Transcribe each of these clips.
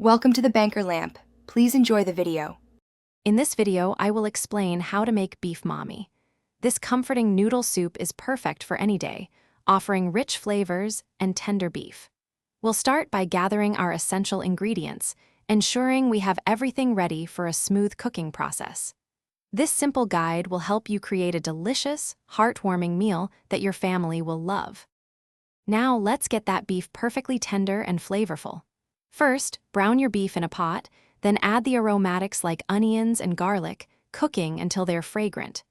Welcome to the Banker Lamp. Please enjoy the video. In this video, I will explain how to make Beef Mami. This comforting noodle soup is perfect for any day, offering rich flavors and tender beef. We'll start by gathering our essential ingredients, ensuring we have everything ready for a smooth cooking process. This simple guide will help you create a delicious, heartwarming meal that your family will love. Now let's get that beef perfectly tender and flavorful. First, brown your beef in a pot, then add the aromatics like onions and garlic, cooking until they're fragrant.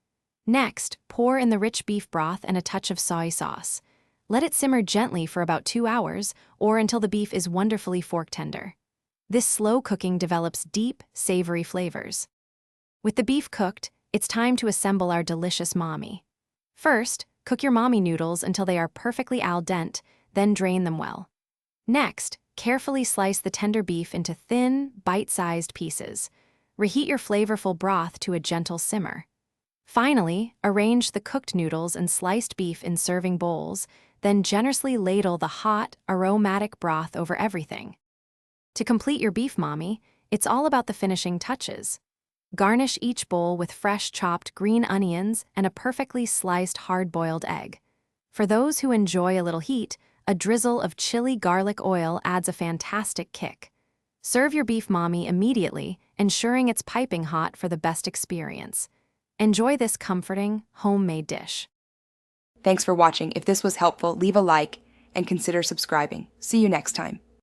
Next, pour in the rich beef broth and a touch of soy sauce. Let it simmer gently for about 2 hours or until the beef is wonderfully fork tender. This slow cooking develops deep, savory flavors. With the beef cooked, it's time to assemble our delicious mami. First, cook your mami noodles until they are perfectly al dente, then drain them well. Next, carefully slice the tender beef into thin, bite-sized pieces. Reheat your flavorful broth to a gentle simmer. Finally, arrange the cooked noodles and sliced beef in serving bowls, then generously ladle the hot, aromatic broth over everything. To complete your beef mami, it's all about the finishing touches. Garnish each bowl with fresh chopped green onions and a perfectly sliced hard-boiled egg. For those who enjoy a little heat, a drizzle of chili garlic oil adds a fantastic kick. Serve your beef mami immediately, ensuring it's piping hot for the best experience. Enjoy this comforting, homemade dish. Thanks for watching. If this was helpful, leave a like and consider subscribing. See you next time.